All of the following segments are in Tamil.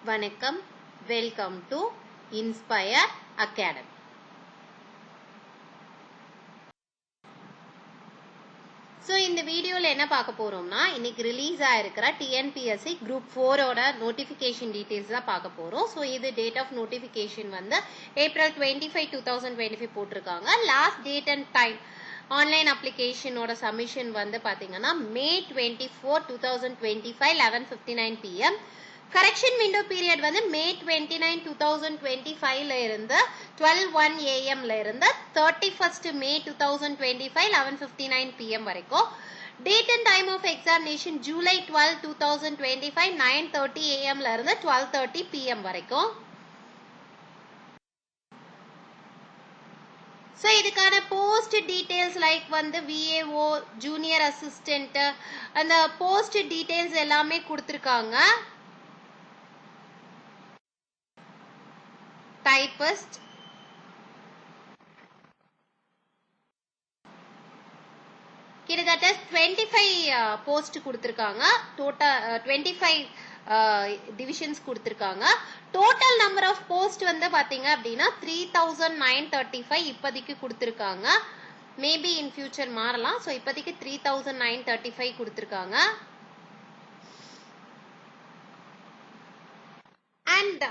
வணக்கம், வெல்கம் டு இன்ஸ்பயர் அகாடமி. இந்த வீடியோல என்ன பார்க்க போறோம்னா, இன்னைக்கு ரிலீஸ் ஆயிருக்கிற டிஎன்பிஎஸ்சி குரூப் 4 ஓட நோட்டிபிகேஷன் டீடைல்ஸ் தான் பார்க்க போறோம். இது டேட் ஆஃப் நோட்டிபிகேஷன் வந்து April 25, 2025 போட்டிருக்காங்க. Last date and time online அப்ளிகேஷனோட சப்மிஷன் வந்து பாத்தீங்கன்னா May 24, 2025 11:59 PM. Correction window period வந்து May 29, 2025 இருந்து 12:01 AM இருந்து 31st May 2025 11:59 PM வரைக்கும். Date and time of examination July 12, 2025 9:30 AM இருந்து 12:30 PM வரைக்கும். இதுக்கான போஸ்ட் டீடைல்ஸ் லைக் வந்து VAO, ஜூனியர் அசிஸ்டன்ட், அந்த போஸ்ட் டீடைல்ஸ் எல்லாமே கொடுத்திருக்காங்க. டைபிஸ்ட், கிட்டத்தட்ட 25 போஸ்ட் கொடுத்திருக்காங்க. டோட்டல் 25 டிவிஷன்ஸ் கொடுத்திருக்காங்க. டோட்டல் நம்பர் ஆஃப் போஸ்ட் வந்து பாத்தீங்க அப்படின்னா 3935 இப்போதைக்கு கொடுத்திருக்காங்க. மேபி இன் ஃபியூச்சர் மாறலாம். இப்போதைக்கு 3935 கொடுத்திருக்காங்க. அண்ட்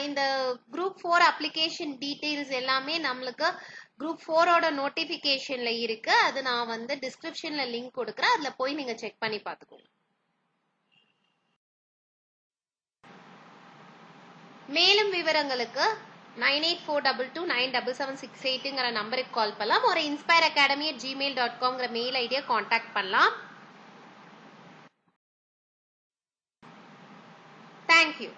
இந்த குரூப் 4 அப்ளிகேஷன் டீடைல்ஸ் எல்லாமே நம்மளுக்கு குரூப் 4 ஓட நோட்டிபிகேஷன்ல இருக்கு. அது நான் வந்து டிஸ்கிரிப்ஷன்ல லிங்க் கொடுக்குறேன். அதுல போய் நீங்க செக் பண்ணி பாத்துக்கோங்க. மேலும் விவரங்களுக்கு 9842297768 நம்பருக்கு கால் பண்ணலாம். ஒரு inspireacademy@gmail.com மெயில் ஐடியா கான்டாக்ட் பண்ணலாம். தேங்க்யூ.